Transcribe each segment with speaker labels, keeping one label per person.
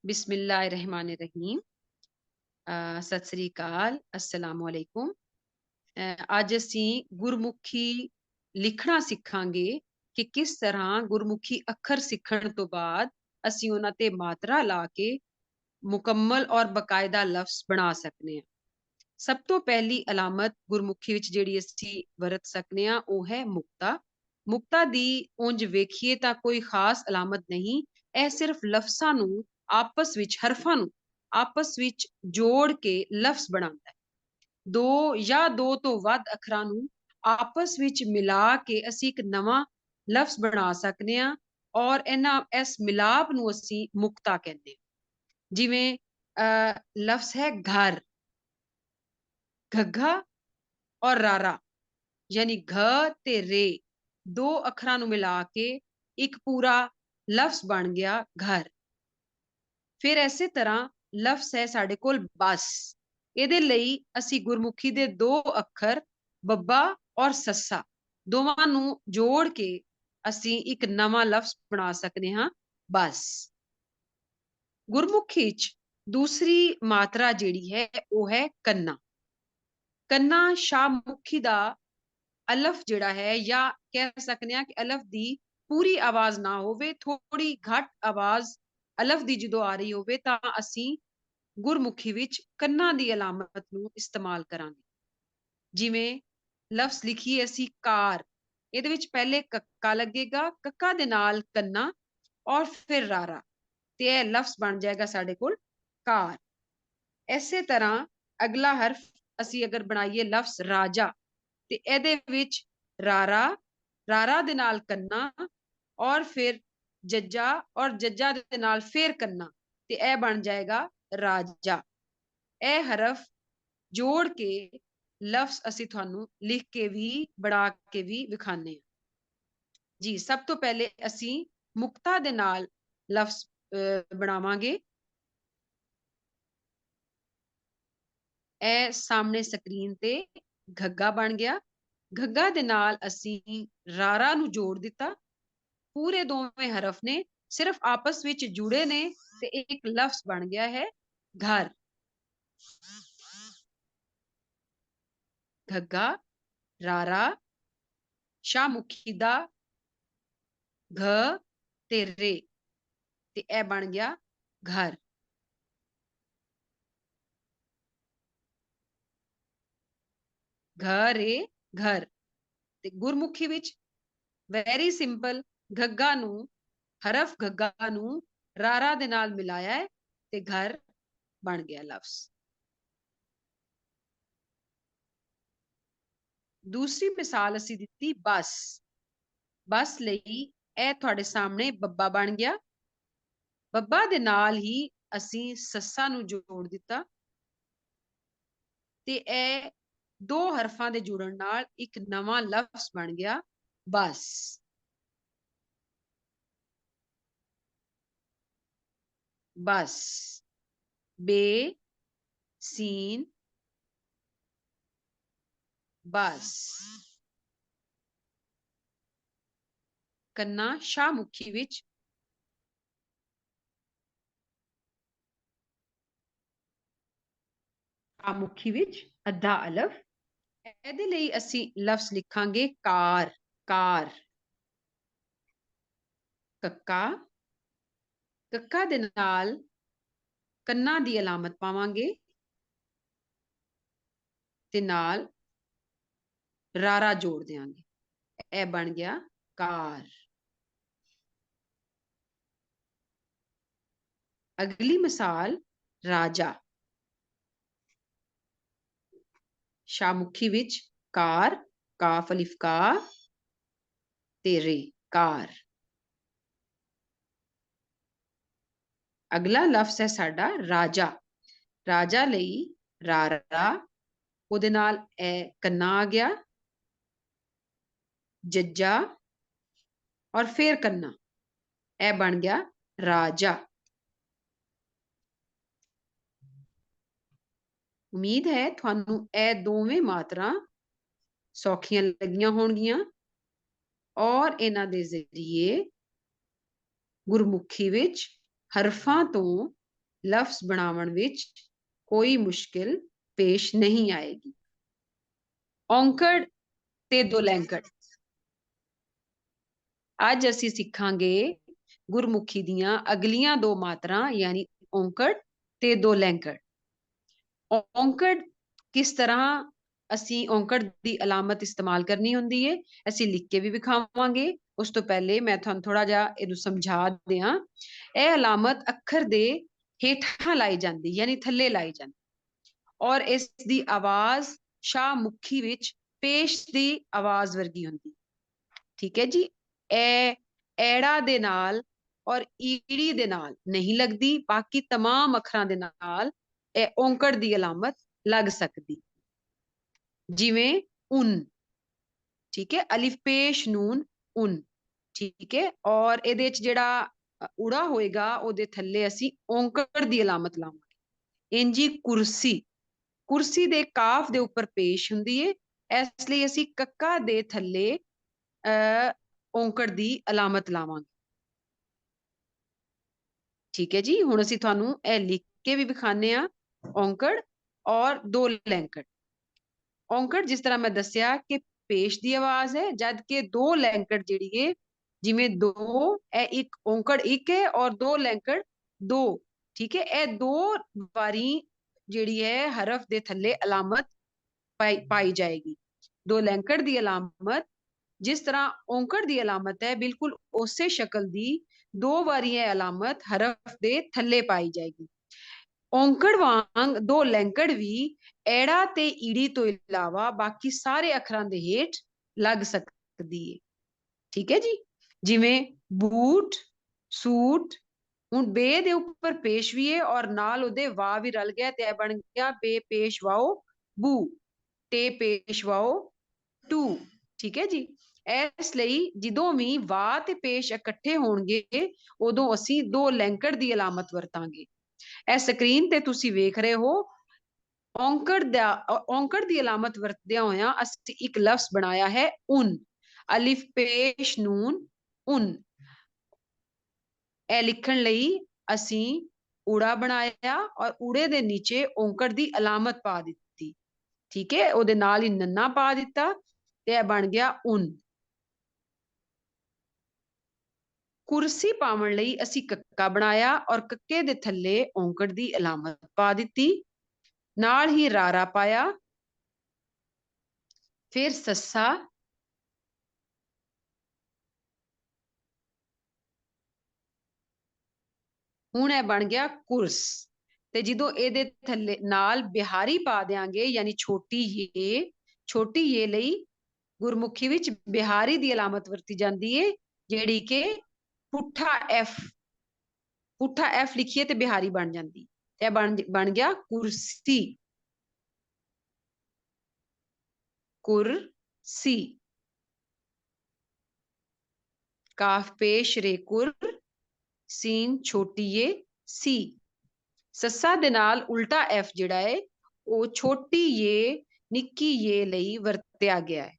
Speaker 1: बिस्मिल्लाहिर्रहमानिर्रहीम। सत श्री अकाल, अस्सलाम वालेकुम। ਅੱਜ ਅਸੀਂ ਗੁਰਮੁਖੀ ਲਿਖਣਾ ਸਿੱਖਾਂਗੇ ਕਿ ਕਿਸ ਤਰ੍ਹਾਂ ਗੁਰਮੁਖੀ ਅੱਖਰ ਸਿੱਖਣ ਤੋਂ ਬਾਅਦ ਅਸੀਂ ਉਹਨਾਂ ਤੇ ਮਾਤਰਾ ਲਾ ਕੇ ਮੁਕੰਮਲ ਔਰ ਬਕਾਇਦਾ ਲਫ਼ਜ਼ ਬਣਾ ਸਕਨੇ ਹਾਂ। ਸਭ ਤੋਂ ਪਹਿਲੀ ਅਲਾਮਤ ਗੁਰਮੁਖੀ ਵਿੱਚ ਜਿਹੜੀ ਅਸੀਂ ਵਰਤ ਸਕਨੇ ਹਾਂ ਉਹ ਹੈ ਮੁਕਤਾ। ਮੁਕਤਾ ਦੀ ਉਂਝ ਵੇਖੀਏ ਤਾਂ ਕੋਈ ਖਾਸ ਅਲਾਮਤ ਨਹੀਂ, ਇਹ ਸਿਰਫ ਲਫ਼ਜ਼ਾਂ ਨੂੰ ਆਪਸ ਵਿੱਚ ਹਰਫਾਂ ਨੂੰ ਆਪਸ ਵਿੱਚ ਜੋੜ ਕੇ ਲਫ਼ਜ਼ ਬਣਾਉਂਦਾ ਹੈ। ਦੋ ਜਾਂ ਦੋ ਤੋਂ ਵੱਧ ਅੱਖਰਾਂ ਨੂੰ ਆਪਸ ਵਿੱਚ ਮਿਲਾ ਕੇ ਅਸੀਂ ਇੱਕ ਨਵਾਂ ਲਫ਼ਜ਼ ਬਣਾ ਸਕਨੇ ਹਾਂ ਔਰ ਇਸ ਮਿਲਾਪ ਨੂੰ ਅਸੀਂ ਮੁਕਤਾ ਕਹਿੰਦੇ ਹਾਂ। ਜਿਵੇਂ ਲਫ਼ਜ਼ ਹੈ ਘਰ, घग्घा और रारा, यानी घ ते रे दो अखरां नूं मिला के एक पूरा लफ्ज बन गया घर। फिर इसे तरह लफ्ज है साडे कोल बस। इहदे लई असी गुरमुखी दे दो अखर बब्बा और सस्सा दोवां नूं जोड़ के असी एक नवां लफ्ज बना सकने हां, बस। गुरमुखी च दूसरी मात्रा जिहड़ी है वो है कन्ना। कन्ना शाहमुखी दा अलफ जिहड़ा है, या कह सकने आ कि अलफ दी पूरी आवाज ना होवे, थोड़ी घट आवाज अलफ दी जदों आ रही होवे तां असीं गुरमुखी विच कन्ना दी अलामत नूं इस्तेमाल करांगे। जिवें लफ्ज लिखिए असीं कार, ਇਹਦੇ ਵਿੱਚ ਪਹਿਲੇ ਕੱਕਾ ਲੱਗੇਗਾ, ਕੱਕਾ ਦੇ ਨਾਲ ਕੰਨਾ ਔਰ ਫਿਰ ਰਾਰਾ, ਤੇ ਇਹ ਲਫ਼ਜ਼ ਬਣ ਜਾਏਗਾ ਸਾਡੇ ਕੋਲ ਕਾਰ। ਇਸੇ ਤਰ੍ਹਾਂ ਅਗਲਾ ਹਰਫ ਅਸੀਂ ਅਗਰ ਬਣਾਈਏ ਲਫ਼ਜ਼ ਰਾਜਾ, ਤੇ ਇਹਦੇ ਵਿੱਚ ਰਾਰਾ, ਰਾਰਾ ਦੇ ਨਾਲ ਕੰਨਾ ਔਰ ਫਿਰ ਜੱਜਾ ਔਰ ਜੱਜਾ ਦੇ ਨਾਲ ਫਿਰ ਕੰਨਾ, ਤੇ ਇਹ ਬਣ ਜਾਏਗਾ ਰਾਜਾ। ਇਹ ਹਰਫ ਜੋੜ ਕੇ ਲਫ਼ਜ਼ ਅਸੀਂ ਤੁਹਾਨੂੰ ਲਿਖ ਕੇ ਵੀ ਬਣਾ ਕੇ ਵੀ ਵਿਖਾਣੇ ਹਾਂ ਜੀ। ਸਭ ਤੋਂ ਪਹਿਲੇ ਅਸੀਂ ਮੁਕਤਾ ਦੇ ਨਾਲ ਲਫ਼ਜ਼ ਬਣਾਵਾਂਗੇ। ਇਹ ਸਾਹਮਣੇ ਸਕਰੀਨ ਤੇ ਘੱਗਾ ਬਣ ਗਿਆ। ਘੱਗਾ ਦੇ ਨਾਲ ਅਸੀਂ ਰਾਰਾ ਨੂੰ ਜੋੜ ਦਿੱਤਾ। ਪੂਰੇ ਦੋਵੇਂ ਹਰਫ ਨੇ ਸਿਰਫ ਆਪਸ ਵਿੱਚ ਜੁੜੇ ਨੇ ਤੇ ਇੱਕ ਲਫ਼ਜ਼ ਬਣ ਗਿਆ ਹੈ ਘਰ। ਘੱਗਾ, ਰਾਰਾ, ਸ਼ਾਹਮੁਖੀ ਦਾ घ ते रे, ते ए बन गया घर। घर रे घर। ते Gurmukhi which very simple, Ghagga नू हरफ घग्गा नू रारा दे नाल मिलाया है ते घर बन गया लफ्ज। दूसरी मिसाल असी दिती बस। बस लई ए तुहाडे सामने बब्बा बन गया। बब्बा दे नाल ही असी सस्सा नू जोड़ दिता ते ए दो हरफां दे जुड़न नाल एक नवां लफ्ज बन गया बस। बस, बे सीन बस। कन्ना शाहमुखी विच शाहमुखी विच अद्धा अलफ। ਇਹਦੇ ਲਈ ਅਸੀਂ ਲਫ਼ਜ਼ ਲਿਖਾਂਗੇ ਕਾਰ, ਕਾਰ। ਕੱਕਾ, ਕੱਕਾ ਦੇ ਨਾਲ ਕੰਨਾਂ ਦੀ ਅਲਾਮਤ ਪਾਵਾਂਗੇ ਤੇ ਨਾਲ ਰਾਰਾ ਜੋੜ ਦਿਆਂਗੇ, ਇਹ ਬਣ ਗਿਆ ਕਾਰ। ਅਗਲੀ ਮਿਸਾਲ ਰਾਜਾ। शाहमुखी विच कार, काफ अलिफ का ते रे, कार। अगला लफ्ज है साडा राजा। राजा लई रारा, ओदे नाल ए कन्ना आ गया, जज्जा और फिर कन्ना, ए बन गया राजा। उम्मीद है तुहानू ए दोवें मात्रा सौखियां लगियां होणगियां और इन्हां दे जरिए गुरमुखी विच हरफां तो लफ्ज बनावन विच कोई मुश्किल पेश नहीं आएगी। औंकड़ ते दो लैंकड़। अज असी सिखांगे गुरमुखी दियां अगलियां दो मात्रां यानी औंकड़ ते दो लैंकड़। औंकड़ किस तरह ਅਸੀਂ ਔਂਕੜ ਦੀ ਅਲਾਮਤ ਇਸਤੇਮਾਲ ਕਰਨੀ ਹੁੰਦੀ ਹੈ, ਅਸੀਂ ਲਿਖ ਕੇ ਵੀ ਵਿਖਾਵਾਂਗੇ। ਉਸ ਤੋਂ ਪਹਿਲੇ ਮੈਂ ਤੁਹਾਨੂੰ ਥੋੜਾ ਜਿਹਾ ਇਹਨੂੰ ਸਮਝਾ ਦਿਆਂ। ਇਹ ਅਲਾਮਤ ਅੱਖਰ ਦੇ ਹੇਠਾਂ ਲਾਈ ਜਾਂਦੀ, ਯਾਨੀ ਥੱਲੇ ਲਾਈ ਜਾਂਦੀ, ਔਰ ਇਸ ਦੀ ਆਵਾਜ਼ ਸ਼ਾਹਮੁਖੀ ਵਿੱਚ ਪੇਸ਼ ਦੀ ਆਵਾਜ਼ ਵਰਗੀ ਹੁੰਦੀ। ਠੀਕ ਹੈ ਜੀ। ਐੜਾ ਦੇ ਨਾਲ ਔਰ ਈੜੀ ਦੇ ਨਾਲ ਨਹੀਂ ਲੱਗਦੀ, ਬਾਕੀ तमाम ਅੱਖਰਾਂ ਦੇ ਨਾਲ ਇਹ ਔਂਕੜ ਦੀ ਅਲਾਮਤ ਲੱਗ ਸਕਦੀ। जिमें उन, ठीक है, अलिफ पेश नून उन, ठीक है। और ਇਹਦੇ ਚ ਜਿਹੜਾ ਉੜਾ ਹੋਏਗਾ ਉਹਦੇ ਥੱਲੇ ਅਸੀਂ ਔਂਕੜ ਦੀ ਅਲਾਮਤ ਲਾਵਾਂਗੇ। ਇੰਜੀ ਕੁਰਸੀ, ਕੁਰਸੀ ਦੇ ਕਾਫ ਦੇ ਉੱਪਰ ਪੇਸ਼ ਹੁੰਦੀ ਹੈ, ਇਸ ਲਈ ਅਸੀਂ ਕੱਕਾ ਦੇ ਥੱਲੇ ਔਂਕੜ ਦੀ ਅਲਾਮਤ ਲਾਵਾਂਗੇ। ਠੀਕ ਹੈ ਜੀ। ਹੁਣ ਅਸੀਂ ਤੁਹਾਨੂੰ ਇਹ ਲਿਖ ਕੇ ਵੀ ਵਿਖਾਣੇ ਆ ਔਂਕੜ ਔਰ ਦੋ ਲੈਂਕੜ। औंकड़ जिस तरह मैं दसिया कि पेश की आवाज है, जबकि दो लैंकड़ जिहड़ी है जिवें दो एक औंकड़ एक है और दो लैंकड़ दो, ठीक है। ए दो बारी जिहड़ी है हरफ दे थल्ले अलामत पाई जाएगी। दो लैंकड़ दी अलामत जिस तरह औंकड़ दी अलामत है बिल्कुल उसे शक्ल दी दो बारी अलामत हरफ दे थल्ले पाई जाएगी। औंकड़ वांग दो लैंकड़ भी ਐੜਾ ਤੇ ਈੜੀ ਤੋਂ ਇਲਾਵਾ ਬਾਕੀ ਸਾਰੇ ਅੱਖਰਾਂ ਦੇ ਹੇਠ ਲੱਗ ਸਕਦੀ ਹੈ। ਠੀਕ ਹੈ ਜੀ। ਜਿਵੇਂ ਬੂਟ, ਸੂਟ, ਹੁਣ ਬੇ ਦੇ ਉੱਪਰ ਪੇਸ਼ ਵੀ ਹੈ ਔਰ ਨਾਲ ਉਹਦੇ ਵਾ ਵੀ ਰਲ ਗਿਆ ਤੇ ਇਹ ਬਣ ਗਿਆ ਬੇ ਪੇਸ਼ ਵਾਓ ਬੂ, ਤੇ ਪੇਸ਼ ਵਾਓ ਟੂ। ਠੀਕ ਹੈ ਜੀ। ਇਸ ਲਈ ਜਦੋਂ ਵੀ ਵਾ ਤੇ ਪੇਸ਼ ਇਕੱਠੇ ਹੋਣਗੇ ਉਦੋਂ ਅਸੀਂ ਦੋ ਲੈਂਕੜ ਦੀ ਅਲਾਮਤ ਵਰਤਾਂਗੇ। ਇਹ ਸਕਰੀਨ ਤੇ ਤੁਸੀਂ ਵੇਖ ਰਹੇ ਹੋ। औंकड़ की अलामत वरतद्या होया असीं एक लफ्ज बनाया है उन, अलिफ पेश नून उन। ए लिखण लई असीं ऊड़ा बनाया और ऊड़े दे नीचे औंकड़ की अलामत पा दी। ठीक है। ओदे नाल ही नन्ना पा दिता ते बन गया उन। कुर्सी पावन लई असीं कक्का बनाया और कक्के दे थल्ले औंकड़ की अलामत पा दी, नाल ही रारा पाया, फिर सस्सा, हुण यह बन गया कुर्स। ते जिदों इहदे थल्ले नाल बिहारी पा देंगे यानी छोटी ये लई गुरमुखी विच बिहारी दी अलामत वरती जाती है, जिहड़ी कि पुठा एफ लिखिए तो बिहारी बन जाती। बन गया कुर्सी, कुर्सी। काफ पेश रे कुर, सीन छोटी ये सी। सस्सा दे नाल उल्टा एफ जिहड़ा है वो छोटी ये निक्की ये लई वरत्या गया है।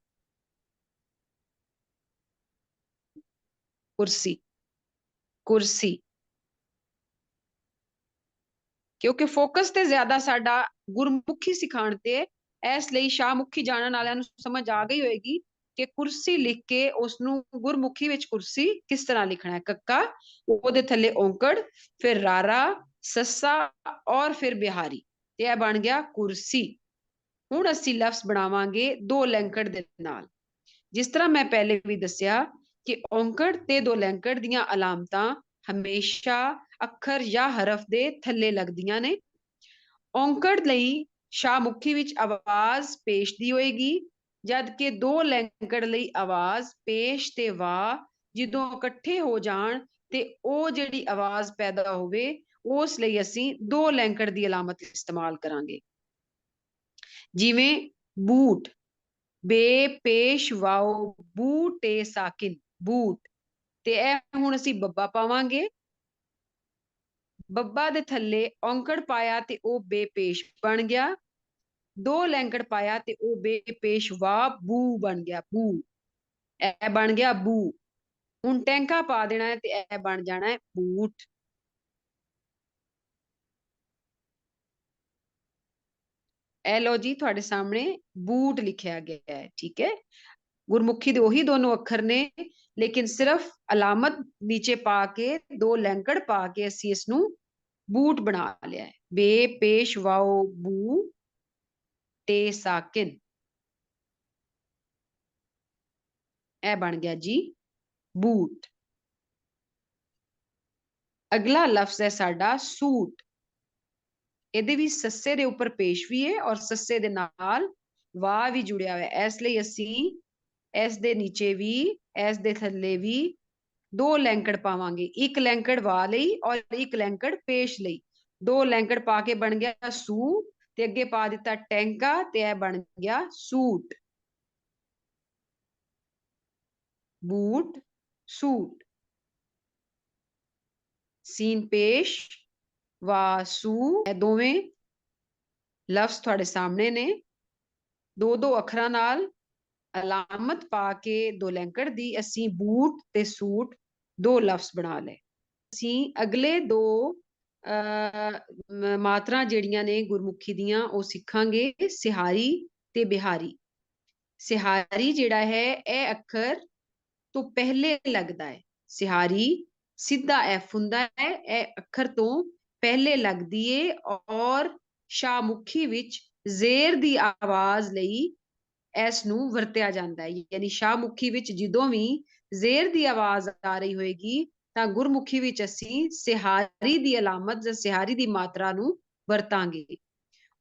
Speaker 1: कुर्सी, कुर्सी। क्योंकि फोकस ते ज्यादा साडा गुरमुखी सिखाण ते, इस लई शाहमुखी जानन वालियां नूं समझ आ गई होएगी कि कुर्सी लिख के उसनूं गुरमुखी विच कुर्सी किस तरह लिखना है। कक्का, ओदे थल्ले औंकड़, फिर रारा, सस्सा और फिर बिहारी, ते यह बन गया कुर्सी। हुण असीं लफ्ज बनावांगे दो लैंकड़ दे नाल। जिस तरह मैं पहले भी दसिया कि औंकड़ ते दो लैंकड़ दियां अलामतां हमेशा अखर या हरफ दे थल्ले लगदियां ने। औंकड़ लई शाहमुखी विच आवाज पेश दी होएगी, जबकि दो लैंकड़ लई आवाज पेश ते वा जिदों इकट्ठे हो जाण ते ओ जिहड़ी आवाज पैदा होवे उस लई असीं दो लैंकड़ दी अलामत इस्तेमाल करांगे। जिवें बूट, बे पेश वाओ बूटे साकिन, बूट, ते ਇਹ ਹੁਣ ਅਸੀਂ ਬੱਬਾ ਪਾਵਾਂਗੇ। ਬੱਬਾ ਦੇ ਥੱਲੇ ਔਂਕੜ ਪਾਇਆ ਤੇ ਉਹ ਬੇਪੇਸ਼ ਬਣ ਗਿਆ। ਦੋ ਲੈਂਕੜ ਪਾਇਆ ਤੇ ਉਹ ਬੇਪੇਸ਼ ਵਾ ਬੂ ਬਣ ਗਿਆ, ਬੂ। ਇਹ ਬਣ ਗਿਆ ਬੂ। ਹੁਣ ਟੈਂਕਾ ਪਾ ਦੇਣਾ ਹੈ ਤੇ ਇਹ ਬਣ ਜਾਣਾ ਹੈ ਬੂਟ। ए लो जी तुहाडे सामने बूट लिखिया गया है, ठीक है। गुरमुखी दे ओही दोनों अखर ने, लेकिन सिर्फ अलामत नीचे पा के दो लैंकड़ पा के असी इसनू बूट बना लिया है। बे पेश वाओ बू टे साकिन, ए बन गया जी बूट। अगला लफ्ज है साडा सूट। ਇਹਦੇ ਵੀ ਸੱਸੇ ਦੇ ਉੱਪਰ ਪੇਸ਼ ਵੀ ਹੈ ਔਰ ਸੱਸੇ ਦੇ ਨਾਲ ਵਾਹ ਵੀ ਜੁੜਿਆ ਹੋਇਆ ਹੈ। ਇਸ ਲਈ ਅਸੀਂ ਇਸ ਦੇ ਨੀਚੇ ਵੀ ਇਸ ਦੇ ਥੱਲੇ ਵੀ ਦੋ ਲੈਂਕੜ ਪਾਵਾਂਗੇ, ਇੱਕ ਲੈਂਕੜ ਵਾਹ ਲਈ ਔਰ ਇੱਕ ਲੈਂਕੜ ਪੇਸ਼ ਲਈ। ਦੋ ਲੈਂਕੜ ਪਾ ਕੇ ਬਣ ਗਿਆ ਸੂ ਤੇ ਅੱਗੇ ਪਾ ਦਿੱਤਾ ਟੈਂਕਾ ਤੇ ਇਹ ਬਣ ਗਿਆ ਸੂਟ। ਬੂਟ सूट, सीन पेश वासू, दोवें लफ्ज थोड़े सामने ने। दो दो अखरां नाल अलामत पा के दो लैंकड़ दी असी बूट ते सूट दो लफ्ज बना ले। असी अगले दो मात्रा जेड़ियां ने गुरमुखी दियां ओ सिखांगे सिहारी ते बिहारी। सिहारी जेड़ा है ए अखर तो पहले लगदा है। सिहारी सीधा एफ हुंदा है, ए अखर तो पहले लगदी है और शामुखी विच जेर दी आवाज लई एस नू वरतिया जांदा है। यानी शामुखी विच जदों भी जेर दी आवाज आ रही होएगी तां गुरमुखी विच असी सिहारी दी अलामत जां सिहारी दी मात्रा नू वरतांगे।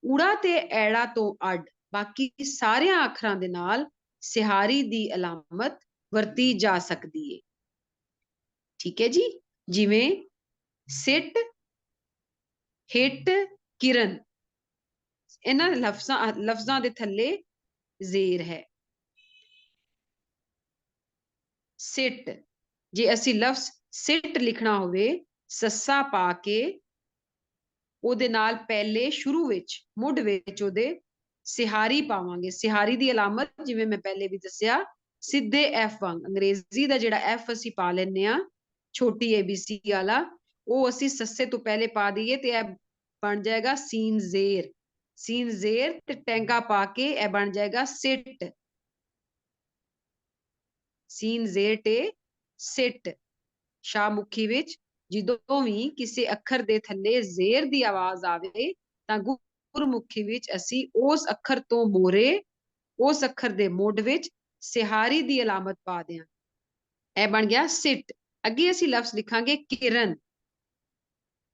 Speaker 1: ऊड़ा ते ऐड़ा तो अड बाकी सारियां अखरां दे नाल सिहारी दी अलामत वरती जा सकती है। ठीक है जी, जिवें सिट, हिट, किरण, इन्हां लफ्जां दे थल्ले जेर है। सिट, जे असी लफ्ज सिट लिखना होवे सस्सा पा के ਉਹਦੇ ਨਾਲ ਪਹਿਲੇ ਸ਼ੁਰੂ ਵਿੱਚ ਮੁੱਢ ਵਿੱਚ ਉਹਦੇ ਸਿਹਾਰੀ ਪਾਵਾਂਗੇ। ਸਿਹਾਰੀ ਦੀ ਅਲਾਮਤ ਜਿਵੇਂ ਮੈਂ ਪਹਿਲੇ ਵੀ ਦੱਸਿਆ ਸਿੱਧੇ ਐਫ ਵਾਂਗ, ਅੰਗਰੇਜ਼ੀ ਦਾ ਜਿਹੜਾ ਐਫ ਅਸੀਂ ਪਾ ਲੈਂਦੇ ਆ ਛੋਟੀ ABC ਵਾਲਾ, ਉਹ ਅਸੀਂ ਸੱਸੇ ਤੋਂ ਪਹਿਲੇ ਪਾ ਦਈਏ ਤੇ ਇਹ ਬਣ ਜਾਏਗਾ ਸੀਨ ਜ਼ੇਰ। ਸੀਨ ਜ਼ੇਰ ਤੇ ਟੈਂਕਾ ਪਾ ਕੇ ਇਹ ਬਣ ਜਾਏਗਾ ਸਿਟ। ਸੀਨ ਜ਼ੇਰ ਤੇ ਸਿਟ। ਸ਼ਾਹਮੁਖੀ ਵਿੱਚ ਜਦੋਂ ਵੀ ਕਿਸੇ ਅੱਖਰ ਦੇ ਥੱਲੇ ਜ਼ੇਰ ਦੀ ਆਵਾਜ਼ ਆਵੇ ਤਾਂ ਗੁਰਮੁਖੀ ਵਿੱਚ ਅਸੀਂ ਉਸ ਅੱਖਰ ਤੋਂ ਮੋਰੇ ਉਸ ਅੱਖਰ ਦੇ ਮੁੱਢ ਵਿੱਚ ਸਿਹਾਰੀ ਦੀ ਅਲਾਮਤ ਪਾ ਦਿਆਂ। ਇਹ ਬਣ ਗਿਆ ਸਿਟ। ਅੱਗੇ ਅਸੀਂ ਲਫ਼ਜ਼ ਲਿਖਾਂਗੇ ਕਿਰਨ,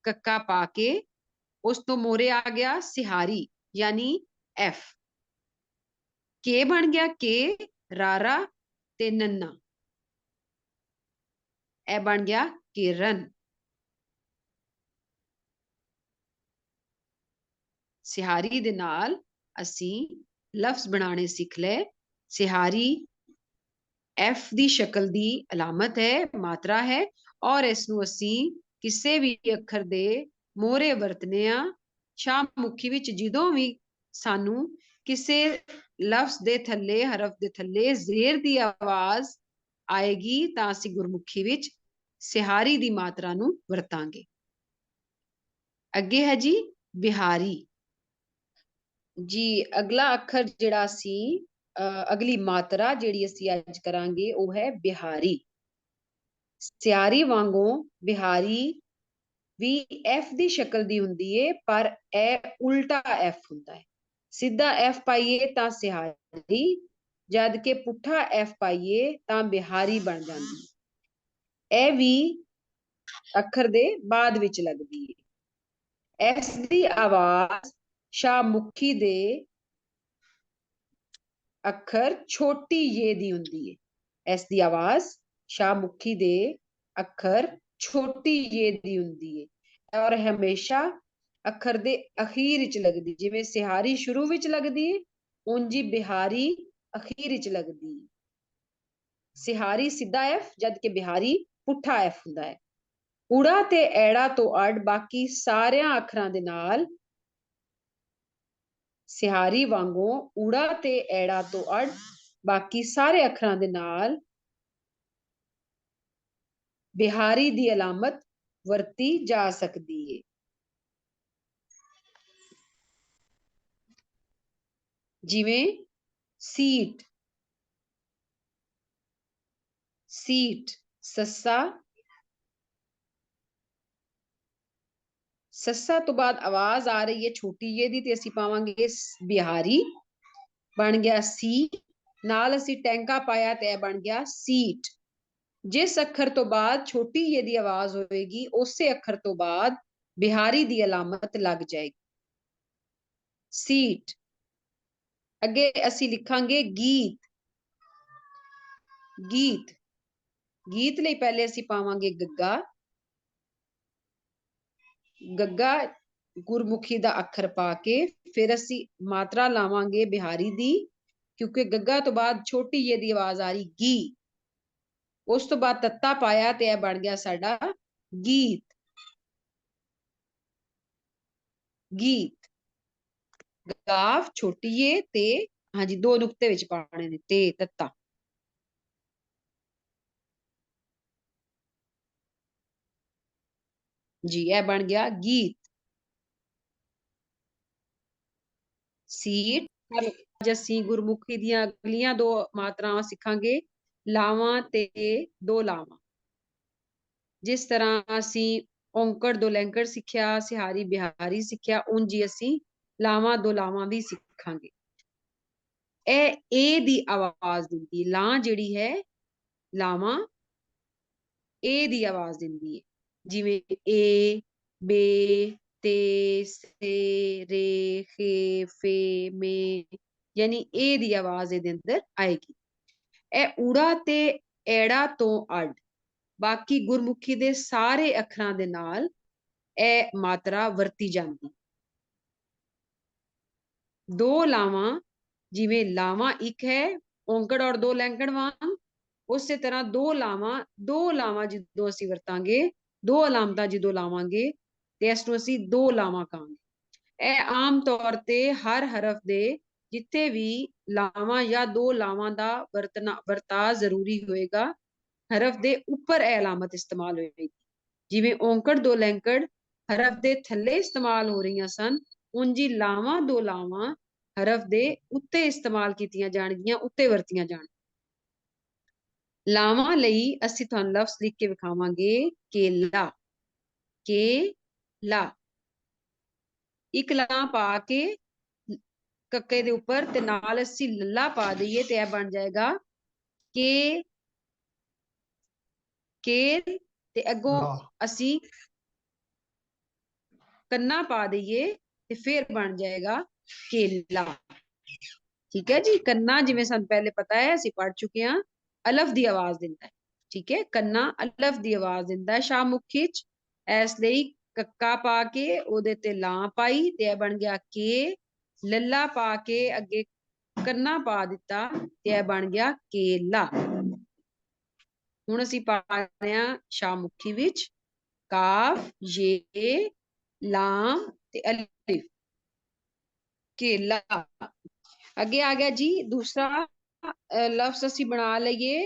Speaker 1: ਕੱਕਾ ਪਾ ਕੇ ਉਸ ਤੋਂ ਮੋਰੇ ਆ ਗਿਆ ਸਿਹਾਰੀ ਯਾਨੀ ਐਫ। ਕੇ ਬਣ ਗਿਆ ਕੇ, ਰਾਰਾ ਤੇ ਨੰਨਾ, ਇਹ ਬਣ ਗਿਆ किरण। सिहारी दे नाल असी लफ्ज बनाने सीख ले। सिहारी एफ दी शक्ल दी अलामत है, मात्रा है और इसनू असी किसी भी अखर दे मोहरे वरतने आ। शाहमुखी विच जदों भी सानू किसी लफ्ज दे थल्ले हरफ दे थल्ले जेर दी आवाज आएगी तां असी गुरमुखी विच सिहारी दी मात्रा नू वरतांगे। अगे है जी बिहारी जी। अगला अखर जिहड़ा सी अगली मात्रा जिहड़ी असी अज करांगे वो है बिहारी। सियारी वांगू बिहारी भी एफ दी शक्ल दी हुंदी है पर ए उल्टा एफ हुंदा है। सीधा एफ पाइए तां सिहारी, जद के पुठा एफ पाइए तां बिहारी बन जांदी है। ए भी अखर दे बाद विच लगदी है। एस दी आवाज शाहमुखी दे अखर छोटी ये दी हुंदी है। एस दी आवाज शाहमुखी दे अखर छोटी ये दी हुंदी है और हमेशा अखर दे अखीर विच लगदी। जिवें सिहारी शुरू विच लगदी है उंजी बिहारी अखीर विच लगदी है। सिहारी सीधा एफ जद के बिहारी पुठा एफ हुंदा है। ऊड़ा ते ऐड़ा तो अड बाकी सारियां अखरां दे नाल सिहारी वांगू ऊड़ा ते ऐड़ा तो अड बाकी सारे अखरां दे नाल बिहारी दी अलामत वरती जा सकदी है। जिवें सीट, सीट, सस्सा, सस्सा तो बाद आवाज आ रही है छोटी ये दी ते ਅਸੀਂ ਪਾਵਾਂਗੇ ਬਿਹਾਰੀ बन गया सी नाल ਅਸੀਂ ਟੈਂਕਾ ਪਾਇਆ ਤੇ बन गया सीट। जिस अखर तो बाद छोटी ये दी आवाज होएगी उसे अखर तो बाद बिहारी दी अलामत लग जाएगी। सीट। अगे ਅਸੀਂ लिखांगे गीत, गीत, गीत ਲਈ पहले ਅਸੀਂ पावांगे गग्गा, गग्गा गुरमुखी दा अखर पाके फिर ਅਸੀਂ मात्रा लावांगे बिहारी दी क्योंकि गग्गा तो बाद छोटी ये दी आवाज आ रही गी। उस तो बाद तत्ता पाया ते बन गया साडा गीत, गीत। गाफ छोटी ये ते हाँ जी दो नुक्ते विच पाने ने ते तत्ता। जी यह बन गया गीत। सीट। अज असी गुरमुखी दियां अगलियां दो मात्रावां सिखांगे लावां ते दो लावां। जिस तरह असी औंकड़ दो लैंकड़ सिक्ख्या, सिहारी बिहारी सिक्ख्या, उंज ही असी लावां दो लावां भी सिखांगे। ए दी आवाज दिंदी लां जिहड़ी है लावां ए दी आवाज दिंदी है जिवें ए, बे, ते, से, रे, खे, फे, मे यानी ए दी आवाज इहदे अंदर आएगी। ए ऊड़ा ते एड़ा तो अड बाकी गुरमुखी दे सारे अखरां दे नाल ए मात्रा वरती जांदी। दो लावां जिवें लावां एक है औंकड़ और दो लैंकड़ वांग उਸੇ तरह दो लावां ਜਦੋਂ ਅਸੀਂ ਵਰਤਾਂਗੇ ਦੋ ਅਲਾਮਤਾਂ ਜਦੋਂ ਲਾਵਾਂਗੇ ਤੇ ਇਸ ਨੂੰ ਅਸੀਂ ਦੋ ਲਾਵਾਂ ਕਹਾਂਗੇ। ਇਹ ਆਮ ਤੌਰ ਤੇ ਹਰ ਹਰਫ ਦੇ ਜਿੱਥੇ ਵੀ ਲਾਵਾਂ ਜਾਂ ਦੋ ਲਾਵਾਂ ਦਾ ਵਰਤਾ ਜ਼ਰੂਰੀ ਹੋਏਗਾ ਹਰਫ ਦੇ ਉੱਪਰ ਇਹ ਅਲਾਮਤ ਇਸਤੇਮਾਲ ਹੋਏਗੀ। ਜਿਵੇਂ ਔਂਕੜ ਦੋ ਲੈਂਕੜ ਹਰਫ ਦੇ ਥੱਲੇ ਇਸਤੇਮਾਲ ਹੋ ਰਹੀਆਂ ਸਨ ਉਂਝ ਹੀ ਲਾਵਾਂ ਦੋ ਲਾਵਾਂ ਹਰਫ ਦੇ ਉੱਤੇ ਇਸਤੇਮਾਲ ਕੀਤੀਆਂ ਜਾਣਗੀਆਂ ਉੱਤੇ ਵਰਤੀਆਂ ਜਾਣ। ਲਾਵਾਂ ਲਈ ਅਸੀਂ ਤੁਹਾਨੂੰ ਲਫ਼ਜ਼ ਲਿਖ ਕੇ ਵਿਖਾਵਾਂਗੇ ਕੇਲਾ, ਕੇਲਾ। ਇੱਕ ਲਾਂ ਪਾ ਕੇ ਕੱਕੇ ਦੇ ਉੱਪਰ ਤੇ ਨਾਲ ਅਸੀਂ ਲੱਲਾ ਪਾ ਦਈਏ ਤੇ ਇਹ ਬਣ ਜਾਏਗਾ ਕੇ, ਕੇਲ ਤੇ ਅੱਗੋਂ ਅਸੀਂ ਕੰਨਾ ਪਾ ਦਈਏ ਤੇ ਫਿਰ ਬਣ ਜਾਏਗਾ ਕੇਲਾ। ठीक है जी। कन्ना जिवें सानू पहले पता है ਅਸੀਂ पढ़ चुके हैं अलफ दी आवाज दिंदा है। ठीक है कन्ना अलफ दी आवाज दिंदा है शाहमुखी च इस ਲਈ ਕੱਕਾ ਪਾ ਕੇ ਉਹਦੇ ਤੇ ਲਾਂ ਪਾਈ ਤੇ ਇਹ ਬਣ ਗਿਆ ਕੇ, ਲੱਲਾ ਪਾ ਕੇ ਅੱਗੇ ਕੰਨਾ ਪਾ ਦਿੱਤਾ ਤੇ ਇਹ ਬਣ ਗਿਆ ਕੇਲਾ। ਹੁਣ ਅਸੀਂ ਪਾ ਰਹੇ ਹਾਂ ਸ਼ਾਹਮੁਖੀ ਵਿੱਚ ਕਾਫ ये ਲਾਮ ਤੇ ਅਲਿਫ केला। अगे आ गया जी दूसरा लफ्ज ਅਸੀਂ बना ਲਈਏ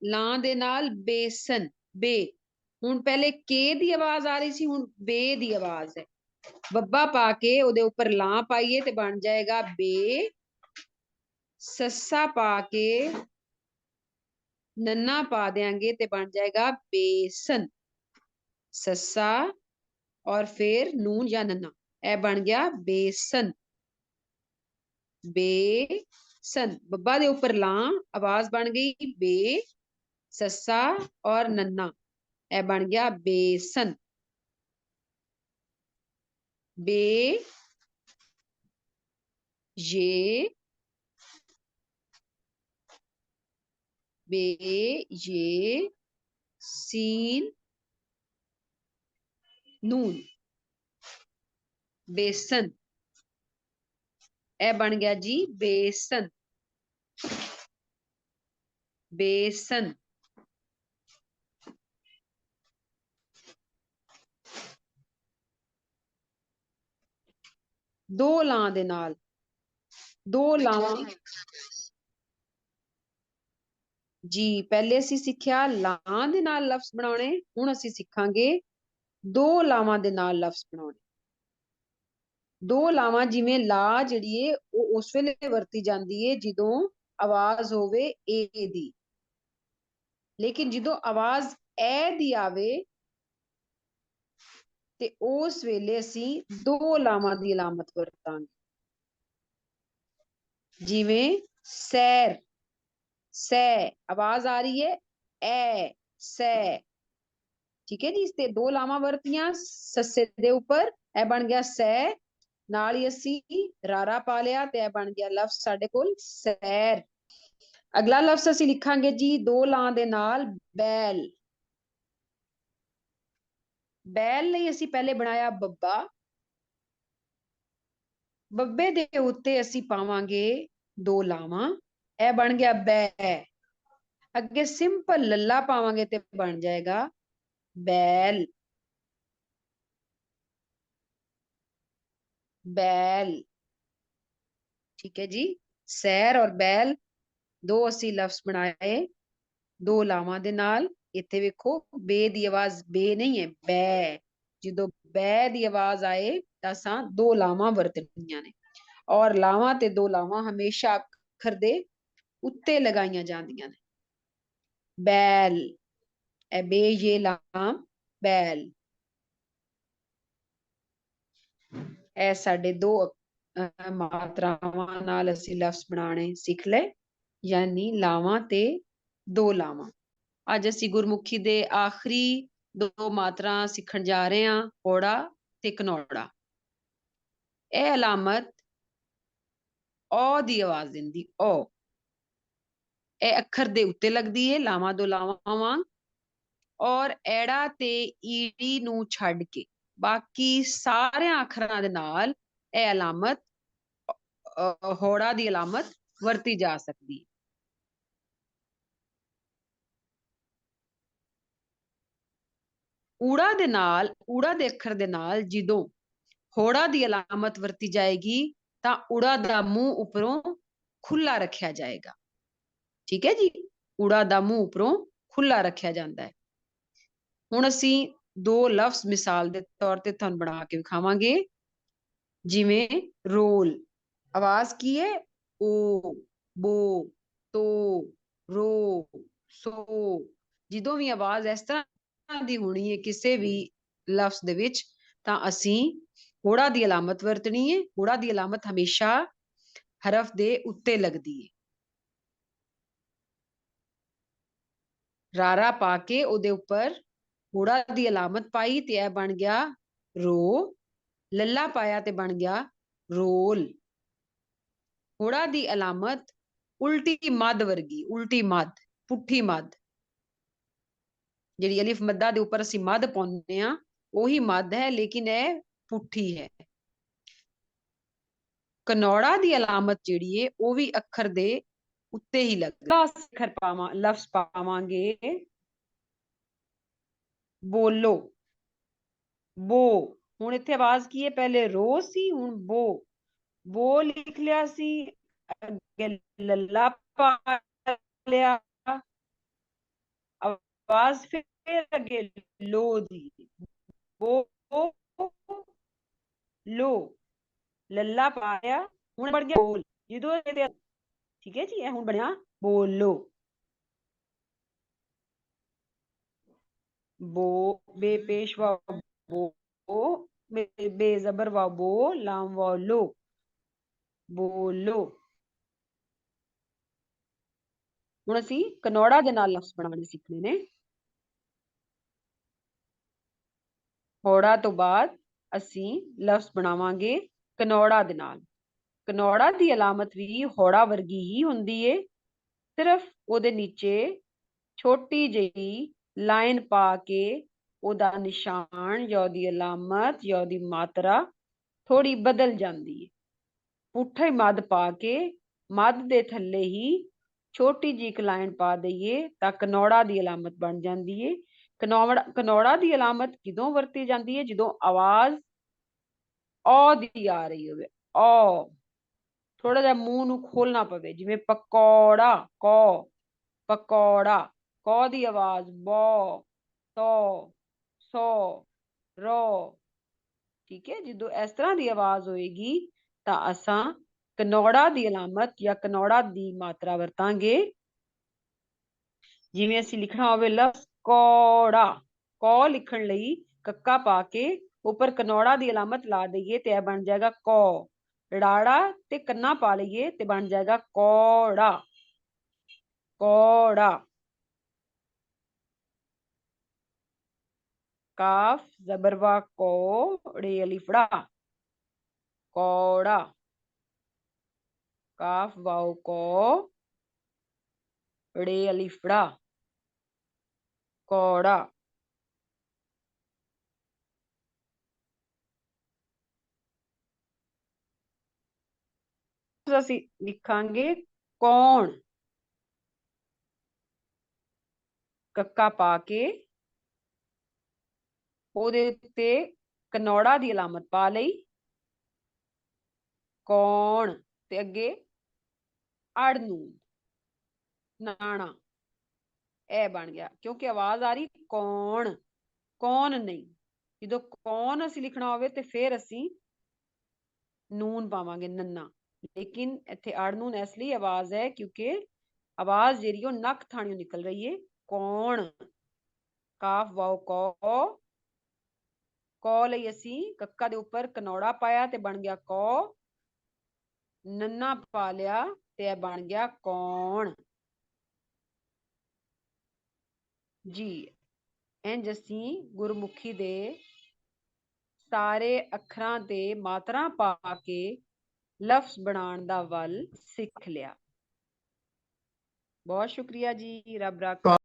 Speaker 1: ਲਾਂ ਦੇ ਨਾਲ बेसन बे। ਹੁਣ ਪਹਿਲੇ के ਦੀ आवाज आ रही सी ਹੁਣ बे ਦੀ आवाज है। ਬੱਬਾ ਪਾ ਕੇ ਉਹਦੇ ਉੱਪਰ ਲਾਂ ਪਾਈਏ ਤੇ ਬਣ ਜਾਏਗਾ बे। सस्सा पा के नन्ना पा देंगे ते बन जाएगा बेसन। सस्सा और फिर नून या नन्ना ए बन गया बेसन। बेसन बब्बा दे ऊपर लां आवाज बन गई बे, सस्सा और नन्ना ए बन गया बेसन। बे ये बे ये सीन नून बेसन ए बन गया जी बेसन। बेसन दो लां दे नाल दो लावां जी पहले ਅਸੀਂ ਸਿੱਖਿਆ ਲਾਂ ਦੇ ਨਾਲ ਲਫ਼ਜ਼ ਬਣਾਉਣੇ ਹੁਣ ਅਸੀਂ ਸਿੱਖਾਂਗੇ ਦੋ ਲਾਵਾਂ ਦੇ ਨਾਲ ਲਫ਼ਜ਼ ਬਣਾਉਣੇ। दो लावां जिवें ला जिहड़ी है ਉਹ ਉਸ ਵੇਲੇ ਵਰਤੀ ਜਾਂਦੀ ਹੈ ਜਦੋਂ ਆਵਾਜ਼ ਹੋਵੇ ਏ ਦੀ, ਲੇਕਿਨ ਜਦੋਂ ਆਵਾਜ਼ ਐ ਦੀ ਆਵੇ ਤੇ ਉਸ ਵੇਲੇ ਅਸੀਂ ਦੋ ਲਾਵਾਂ ਦੀ ਅਲਾਮਤ ਵਰਤਾਂਗੇ। ਜਿਵੇਂ ਸੈਰ, ਸੈ ਆਵਾਜ਼ ਆ ਰਹੀ ਹੈ ਐ ਸੈ, ठीक है जी। इस ते दो लावां वरतियां सस्से दे उपर, ए बन गया सै, नाल ही असी रारा पा लिया ते ए बन गया लफ्ज साडे कोल सैर। अगला लफ्ज असी लिखांगे जी दो लां दे नाल बैल। बैल लई असी पहले बनाया बब्बा, बब्बे दे उत्ते असी पावांगे दो लावां, ए बन गया बै। अगे सिंपल लल्ला पावांगे ते बन जाएगा बैल, बैल। ठीक है जी। सैर और बैल दो असी लफ्ज बनाए दो लावां दे नाल। इत्थे वेखो बे दी आवाज बे नहीं है बै, जो बै दी आवाज आए तां असां दो लावां वरतनियां ने, और लावां ते दो लावां हमेशा अखर दे उत्ते लगाइयां जांदियां ने। बैल, ए बे ये लाम बैल। ए साडे दो मात्रावां नाल असी लफ्ज बनाने सीख ले, यानी लावां ते दो लावां। ਅੱਜ ਅਸੀਂ ਗੁਰਮੁਖੀ ਦੇ ਆਖਰੀ ਦੋ ਮਾਤਰਾ ਸਿੱਖਣ ਜਾ ਰਹੇ ਹਾਂ, ਔੜਾ ਤੇ ਕਨੌੜਾ। ਇਹ ਅਲਾਮਤ ਔ ਦੀ ਆਵਾਜ਼ ਦਿੰਦੀ, ਔ। ਇਹ ਅੱਖਰ ਦੇ ਉੱਤੇ ਲੱਗਦੀ ਹੈ ਲਾਵਾਂ ਦੋ ਲਾਵਾਂ ਵਾਂਗ, ਔਰ ਐੜਾ ਤੇ ਈੜੀ ਨੂੰ ਛੱਡ ਕੇ ਬਾਕੀ ਸਾਰਿਆਂ ਅੱਖਰਾਂ ਦੇ ਨਾਲ ਇਹ ਅਲਾਮਤ ਹੌੜਾ ਦੀ ਅਲਾਮਤ ਵਰਤੀ ਜਾ ਸਕਦੀ ਹੈ। ਊੜਾ ਦੇ ਨਾਲ, ਊੜਾ ਦੇ ਅੱਖਰ ਦੇ ਨਾਲ ਜਦੋਂ ਹੋੜਾ ਦੀ ਅਲਾਮਤ ਵਰਤੀ ਜਾਏਗੀ ਤਾਂ ਊੜਾ ਦਾ ਮੂੰਹ ਉੱਪਰੋਂ ਖੁੱਲਾ ਰੱਖਿਆ ਜਾਏਗਾ। ਠੀਕ ਹੈ ਜੀ। ਊੜਾ ਦਾ ਮੂੰਹ ਉੱਪਰੋਂ ਖੁੱਲਾ ਰੱਖਿਆ ਜਾਂਦਾ ਹੈ। ਹੁਣ ਅਸੀਂ ਦੋ ਲਫ਼ਜ਼ ਮਿਸਾਲ ਦੇ ਤੌਰ ਤੇ ਤੁਹਾਨੂੰ ਬਣਾ ਕੇ ਵਿਖਾਵਾਂਗੇ। ਜਿਵੇਂ ਰੋਲ, ਆਵਾਜ਼ ਕੀ ਹੈ ਓ, ਬੋ, ਤੋ, ਰੋ, ਸੋ। ਜਦੋਂ ਵੀ ਆਵਾਜ਼ ਇਸ ਤਰ੍ਹਾਂ ਦੀ ਹੋਣੀ ਹੈ ਕਿਸੇ ਵੀ ਲਫ਼ਜ਼ ਦੇ ਵਿੱਚ ਤਾਂ ਅਸੀਂ ਹੋੜਾ ਦੀ ਅਲਾਮਤ ਵਰਤਣੀ ਹੈ। ਹੋੜਾ ਦੀ ਅਲਾਮਤ ਹਮੇਸ਼ਾ ਹਰਫ ਦੇ ਉੱਤੇ ਲੱਗਦੀ ਹੈ। ਰਾਰਾ ਪਾ ਕੇ ਉਹਦੇ ਉੱਪਰ ਹੋੜਾ ਦੀ ਅਲਾਮਤ ਪਾਈ ਤੇ ਇਹ ਬਣ ਗਿਆ ਰੋ, ਲੱਲਾ ਪਾਇਆ ਤੇ ਬਣ ਗਿਆ ਰੋਲ। ਹੋੜਾ ਦੀ ਅਲਾਮਤ ਉਲਟੀ ਮੱਧ ਵਰਗੀ, ਉਲਟੀ ਮੱਧ, ਪੁੱਠੀ ਮੱਧ, ਜਿਹੜੀ ਅਲਿਫ ਮੱਦਾ ਦੇ ਉੱਪਰ ਅਸੀਂ ਮੱਧ ਪਾਉਂਦੇ ਹਾਂ ਉਹੀ ਮੱਧ ਹੈ, ਲੇਕਿਨ ਇਹ ਪੁੱਠੀ ਹੈ। ਕਨੌੜਾ ਦੀ ਅਲਾਮਤ ਜਿਹੜੀ ਹੈ ਉਹ ਵੀ ਅੱਖਰ ਦੇ ਉੱਤੇ ਹੀ ਲੱਗਦਾ। ਅੱਖਰ ਪਾਵਾਂ ਲਫ਼ਜ਼ ਪਾਵਾਂਗੇ ਬੋਲੋ, ਬੋ। ਹੁਣ ਇੱਥੇ ਆਵਾਜ਼ ਕੀ ਹੈ, ਪਹਿਲੇ ਰੋ ਸੀ ਹੁਣ ਬੋ, ਬੋ ਲਿਖ ਲਿਆ ਸੀ, ਅੱਗੇ ਲੱਲਾ ਪਾ ਲਿਆ, ਆਵਾਜ਼ ਫਿਰ ਅੱਗੇ ਲੋ ਦੀ, ਬੋ ਲੋ, ਲੱਲਾ ਪਾਇਆ, ਹੁਣ ਬਣ ਗਿਆ ਬੋਲ। ਜਦੋਂ ਠੀਕ ਹੈ ਜੀ, ਇਹ ਹੁਣ ਬਣਿਆ ਬੋਲੋ। बो, बे पेश वाव बो, बे जबर वाव बो, लाम वाव लो, बोलो। ਹੁਣ ਅਸੀਂ ਕਨੌੜਾ ਦੇ ਨਾਲ ਲਫ਼ਜ਼ ਬਣਾਉਣੇ ਸਿੱਖਣੇ ਨੇ। ਹੌੜਾ ਤੋਂ ਬਾਅਦ ਅਸੀਂ ਲਫ਼ਜ਼ ਬਣਾਵਾਂਗੇ ਕਨੌੜਾ ਦੇ ਨਾਲ। ਕਨੌੜਾ ਦੀ ਅਲਾਮਤ ਵੀ ਹੌੜਾ ਵਰਗੀ ਹੀ ਹੁੰਦੀ ਏ, ਸਿਰਫ ਉਹਦੇ ਨੀਚੇ ਛੋਟੀ ਜਿਹੀ ਲਾਈਨ ਪਾ ਕੇ ਉਹਦਾ ਨਿਸ਼ਾਨ ਜਾਂ ਉਹਦੀ ਅਲਾਮਤ ਜਾਂ ਉਹਦੀ ਮਾਤਰਾ ਥੋੜੀ ਬਦਲ ਜਾਂਦੀ ਹੈ। ਪੁੱਠੇ ਮੱਧ ਪਾ ਕੇ ਮੱਧ ਦੇ ਥੱਲੇ ਹੀ ਛੋਟੀ ਜਿਹੀ ਇੱਕ ਲਾਈਨ ਪਾ ਦਈਏ ਤਾਂ ਕਨੌੜਾ ਦੀ ਅਲਾਮਤ ਬਣ ਜਾਂਦੀ ਹੈ। ਕਨੌੜਾ ਦੀ ਅਲਾਮਤ ਕਿਦੋਂ ਵਰਤੀ ਜਾਂਦੀ ਹੈ, ਜਦੋਂ ਆਵਾਜ਼ ਔ ਦੀ ਆ ਰਹੀ ਹੋਵੇ, ਔ। ਥੋੜਾ ਜਿਹਾ ਮੂੰਹ ਨੂੰ ਖੋਲਣਾ ਪਵੇ, ਜਿਵੇਂ ਪਕੌੜਾ, ਕੌ, ਪਕੌੜਾ। ਕੌ ਦੀ ਆਵਾਜ਼ ਬੌ, ਤੌ, ਸੌ, ਰੌ। ठीक है, जो इस तरह की आवाज होएगी तो असा कनौड़ा की अलामत या कनौड़ा की मात्रा वरतांगे। जिवें असीं लिखना होवे लफ्ज कौड़ा, कौ लिखण लई कक्का पा के उपर कनौड़ा की अलामत ला दईए तो यह बन जाएगा कौ। रड़ाड़ा ते कन्ना पा लईए तो बन जाएगा कौड़ा, कौड़ा। काफ जबरवा को, ड़े अलिफड़ा, कौड़ा। काफ वाओ को, ड़े अलिफड़ा, कौड़ा। ਅਸੀਂ ਲਿਖਾਂਗੇ ਕੌਣ, ਕੱਕਾ ਪਾ ਕੇ ਉਹਦੇ ਉੱਤੇ ਕਨੌੜਾ ਦੀ ਅਲਾਮਤ ਪਾ ਲਈ, ਕੌਣ ਤੇ ਅੱਗੇ ਅੜ ਨੂੰ ਨਾਣਾ, ਇਹ ਬਣ ਗਿਆ। ਕਿਉਂਕਿ ਆਵਾਜ਼ ਆ ਰਹੀ ਕੌਣ, ਕੌਣ ਨਹੀਂ। ਜਦੋਂ ਕੌਣ ਅਸੀਂ ਲਿਖਣਾ ਹੋਵੇ ਤੇ ਫਿਰ ਅਸੀਂ ਨੂਨ ਪਾਵਾਂਗੇ ਨੰਨਾ, ਲੇਕਿਨ ਇੱਥੇ ਅੜ ਨੂਨ ਇਸ ਲਈ ਆਵਾਜ਼ ਹੈ ਕਿਉਂਕਿ ਆਵਾਜ਼ ਜਿਹੜੀ ਉਹ ਨੱਕ ਥਾਣੀਓ ਨਿਕਲ ਰਹੀ ਹੈ। ਕੌਣ, ਕਾਫ ਵਾਓ ਕੌ, ਕੌ ਲਈ ਅਸੀਂ ਕੱਕਾ ਦੇ ਉੱਪਰ ਕਨੌੜਾ ਪਾਇਆ ਤੇ ਬਣ ਗਿਆ ਕੌ, ਨੰਨਾ ਪਾ ਲਿਆ ਤੇ ਇਹ ਬਣ ਗਿਆ ਕੌਣ। ਜੀ ਇੰਜ ਅਸੀਂ ਗੁਰਮੁਖੀ ਦੇ ਸਾਰੇ ਅੱਖਰਾਂ ਤੇ ਮਾਤਰਾ ਪਾ ਕੇ ਲਫ਼ਜ਼ ਬਣਾਉਣ ਦਾ ਵੱਲ ਸਿੱਖ ਲਿਆ। ਬਹੁਤ ਸ਼ੁਕਰੀਆ ਜੀ, ਰੱਬ ਰਾਖਾ।